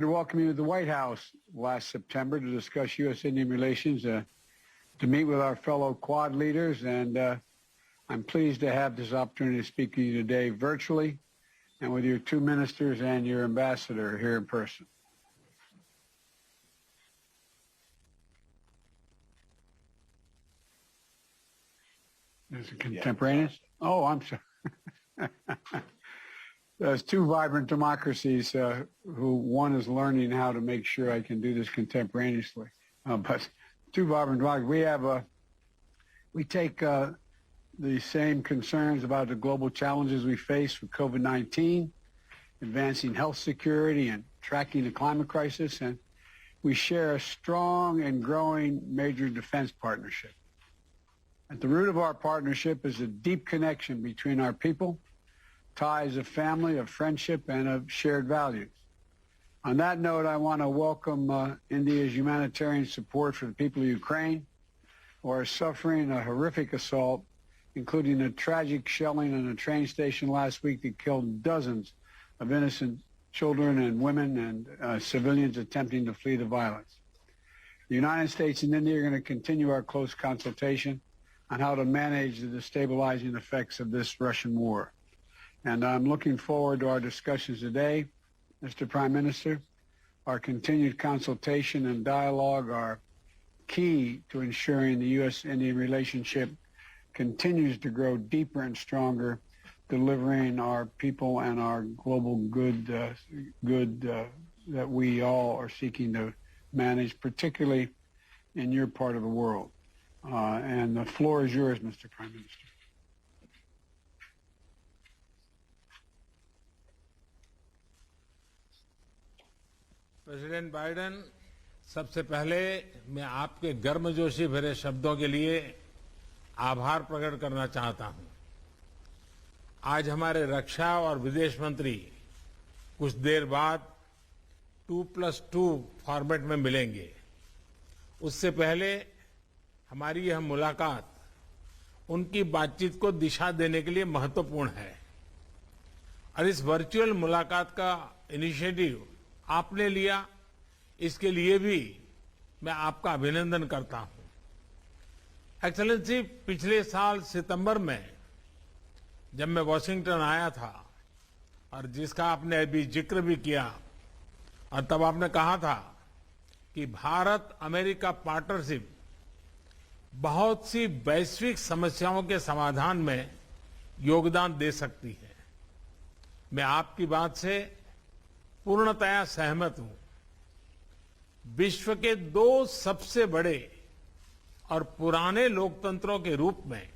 To welcome you to the White House last September to discuss U.S.-Indian relations, to meet with our fellow Quad leaders, and I'm pleased to have this opportunity to speak to you today virtually and with your two ministers and your ambassador here in person. Is it contemporaneous? Yeah. Oh, I'm sorry. There's two vibrant democracies who one is learning how to make sure I can do this contemporaneously. But two vibrant democracies. We take the same concerns about the global challenges we face with COVID-19, advancing health security and tracking the climate crisis, and we share a strong and growing major defense partnership. At the root of our partnership is a deep connection between our people, ties of family, of friendship, and of shared values. On that note, I want to welcome India's humanitarian support for the people of Ukraine who are suffering a horrific assault, including a tragic shelling on a train station last week that killed dozens of innocent children and women and civilians attempting to flee the violence. The United States and India are going to continue our close consultation on how to manage the destabilizing effects of this Russian war. And I'm looking forward to our discussions today, Mr. Prime Minister. Our continued consultation and dialogue are key to ensuring the U.S.-Indian relationship continues to grow deeper and stronger, delivering our people and our global good that we all are seeking to manage, particularly in your part of the world. And the floor is yours, Mr. Prime Minister. President Biden, सबसे पहले मैं आपके गर्मजोशी भरे शब्दों के लिए आभार प्रकट करना चाहता हूं। आज हमारे रक्षा और विदेश मंत्री कुछ देर बाद 2+2 फॉर्मेट में मिलेंगे। उससे पहले हमारी यह मुलाकात उनकी बातचीत को दिशा देने के लिए महत्वपूर्ण है और इस वर्चुअल मुलाकात का इनिशिएटिव आपने लिया, इसके लिए भी मैं आपका अभिनंदन करता हूं। एक्सेलेंसी, पिछले साल सितंबर में जब मैं वॉशिंगटन आया था और जिसका आपने अभी जिक्र भी किया, और तब आपने कहा था कि भारत अमेरिका पार्टनरशिप बहुत सी वैश्विक समस्याओं के समाधान में योगदान दे सकती है। मैं आपकी बात से पूर्णतया सहमत हूं। विश्व के दो सबसे बड़े और पुराने लोकतंत्रों के रूप में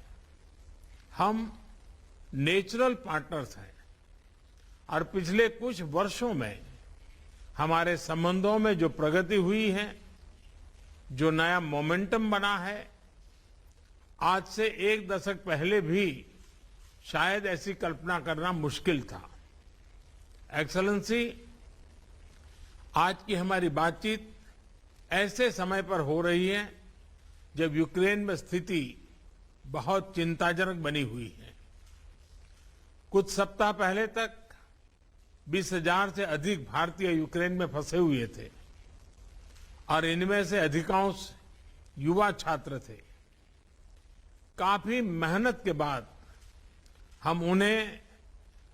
हम नेचुरल पार्टनर्स हैं और पिछले कुछ वर्षों में हमारे संबंधों में जो प्रगति हुई है, जो नया मोमेंटम बना है, आज से एक दशक पहले भी शायद ऐसी कल्पना करना मुश्किल था। एक्सेलेंसी, आज की हमारी बातचीत ऐसे समय पर हो रही है जब यूक्रेन में स्थिति बहुत चिंताजनक बनी हुई है। कुछ सप्ताह पहले तक 20,000 से अधिक भारतीय यूक्रेन में फंसे हुए थे और इनमें से अधिकांश युवा छात्र थे। काफी मेहनत के बाद हम उन्हें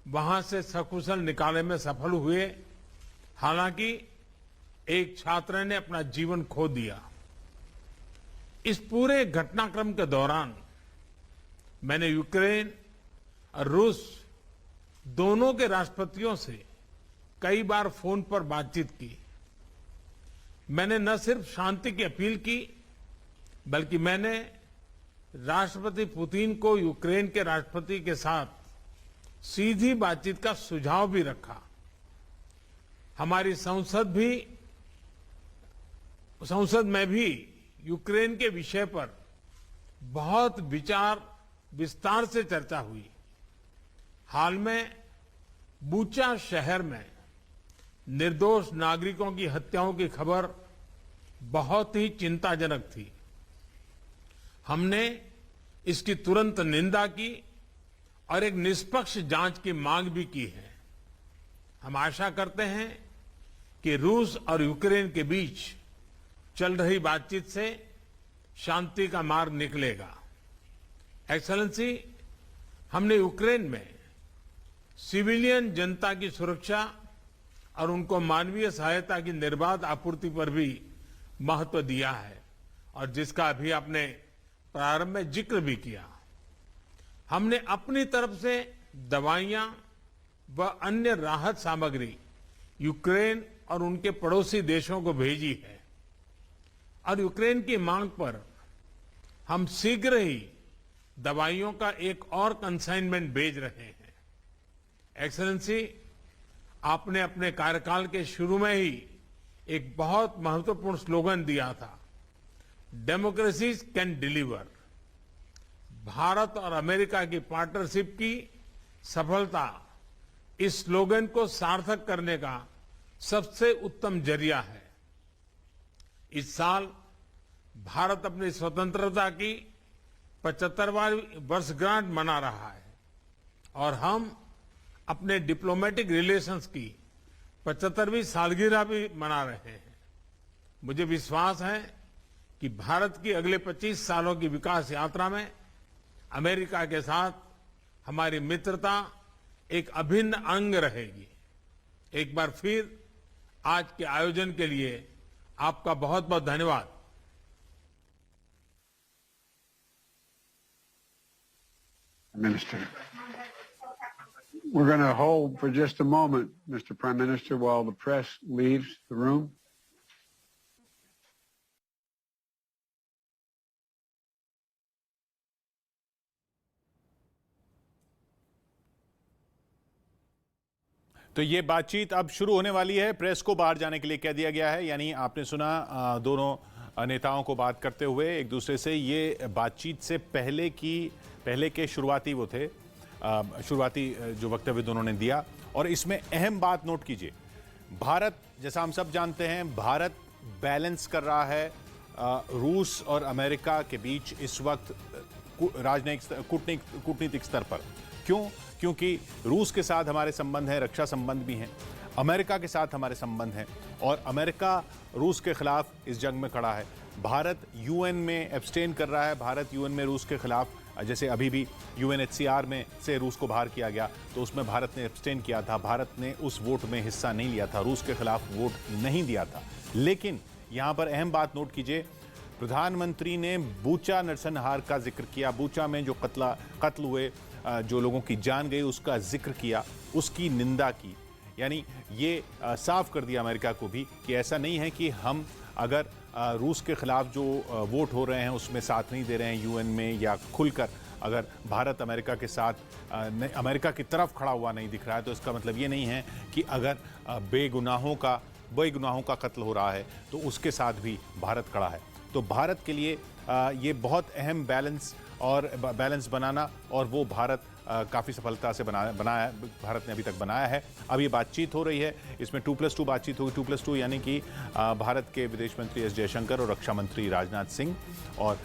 वहां से सकुशल निकालने में सफल हुए। हालांकि एक छात्र ने अपना जीवन खो दिया। इस पूरे घटनाक्रम के दौरान मैंने यूक्रेन और रूस दोनों के राष्ट्रपतियों से कई बार फोन पर बातचीत की। मैंने न सिर्फ शांति की अपील की, बल्कि मैंने राष्ट्रपति पुतिन को यूक्रेन के राष्ट्रपति के साथ सीधी बातचीत का सुझाव भी रखा। हमारी संसद में भी यूक्रेन के विषय पर बहुत विस्तार से चर्चा हुई। हाल में बूचा शहर में निर्दोष नागरिकों की हत्याओं की खबर बहुत ही चिंताजनक थी। हमने इसकी तुरंत निंदा की और एक निष्पक्ष जांच की मांग भी की है। हम आशा करते हैं कि रूस और यूक्रेन के बीच चल रही बातचीत से शांति का मार्ग निकलेगा। एक्सेलेंसी, हमने यूक्रेन में सिविलियन जनता की सुरक्षा और उनको मानवीय सहायता की निर्बाध आपूर्ति पर भी महत्व दिया है और जिसका अभी आपने प्रारंभ में जिक्र भी किया। हमने अपनी तरफ से दवाइयां व अन्य राहत सामग्री यूक्रेन और उनके पड़ोसी देशों को भेजी है और यूक्रेन की मांग पर हम शीघ्र ही दवाइयों का एक और कंसाइनमेंट भेज रहे हैं। एक्सेलेंसी, आपने अपने कार्यकाल के शुरू में ही एक बहुत महत्वपूर्ण स्लोगन दिया था, डेमोक्रेसी कैन डिलीवर। भारत और अमेरिका की पार्टनरशिप की सफलता इस स्लोगन को सार्थक करने का सबसे उत्तम जरिया है। इस साल भारत अपनी स्वतंत्रता की 75वां वर्षगांठ मना रहा है और हम अपने डिप्लोमेटिक रिलेशंस की 75वीं सालगिरह भी मना रहे हैं। मुझे विश्वास है कि भारत की अगले 25 सालों की विकास यात्रा में अमेरिका के साथ हमारी मित्रता एक अभिन्न अंग रहेगी। एक बार फिर आज के आयोजन के लिए आपका बहुत बहुत धन्यवाद। Minister. We're going to hold for just a moment, Mr. Prime Minister, while the press leaves the room. तो ये बातचीत अब शुरू होने वाली है। प्रेस को बाहर जाने के लिए कह दिया गया है। यानी आपने सुना दोनों नेताओं को बात करते हुए एक दूसरे से। ये बातचीत से पहले के शुरुआती वो थे, शुरुआती जो वक्तव्य दोनों ने दिया। और इसमें अहम बात नोट कीजिए, भारत, जैसा हम सब जानते हैं, भारत बैलेंस कर रहा है रूस और अमेरिका के बीच इस वक्त राजनयिक कूटनीतिक स्तर पर। क्यों? क्योंकि रूस के साथ हमारे संबंध हैं, रक्षा संबंध भी हैं, अमेरिका के साथ हमारे संबंध हैं और अमेरिका रूस के खिलाफ इस जंग में खड़ा है। भारत यूएन में एब्सटेन कर रहा है, भारत यूएन में रूस के खिलाफ, जैसे अभी भी यूएनएचसीआर में से रूस को बाहर किया गया तो उसमें भारत ने एब्सटेन किया था, भारत ने उस वोट में हिस्सा नहीं लिया था, रूस के खिलाफ वोट नहीं दिया था। लेकिन यहाँ पर अहम बात नोट कीजिए, प्रधानमंत्री ने बूचा नरसंहार का जिक्र किया, बूचा में जो कत्ल हुए, जो लोगों की जान गई, उसका जिक्र किया, उसकी निंदा की। यानी ये साफ कर दिया अमेरिका को भी कि ऐसा नहीं है कि हम अगर रूस के खिलाफ जो वोट हो रहे हैं उसमें साथ नहीं दे रहे हैं यूएन में, या खुलकर अगर भारत अमेरिका के साथ अमेरिका की तरफ खड़ा हुआ नहीं दिख रहा है, तो इसका मतलब ये नहीं है कि अगर बेगुनाहों का कत्ल हो रहा है तो उसके साथ भी भारत खड़ा है। तो भारत के लिए ये बहुत अहम बैलेंस बनाना, और वो भारत काफ़ी सफलता से बनाया भारत ने अभी तक बनाया है। अब ये बातचीत हो रही है, इसमें 2+2 बातचीत होगी। 2+2 यानी कि भारत के विदेश मंत्री एस जयशंकर और रक्षा मंत्री राजनाथ सिंह और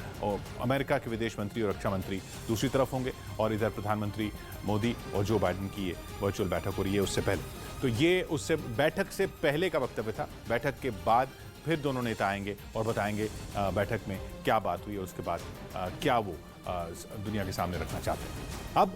अमेरिका के विदेश मंत्री और रक्षा मंत्री दूसरी तरफ होंगे, और इधर प्रधानमंत्री मोदी और जो बाइडेन की ये वर्चुअल बैठक हो रही है उससे पहले। तो ये उससे बैठक से पहले का वक्तव्य था। बैठक के बाद फिर दोनों नेता आएंगे और बताएंगे बैठक में क्या बात हुई और उसके बाद क्या वो दुनिया के सामने रखना चाहते हैं। अब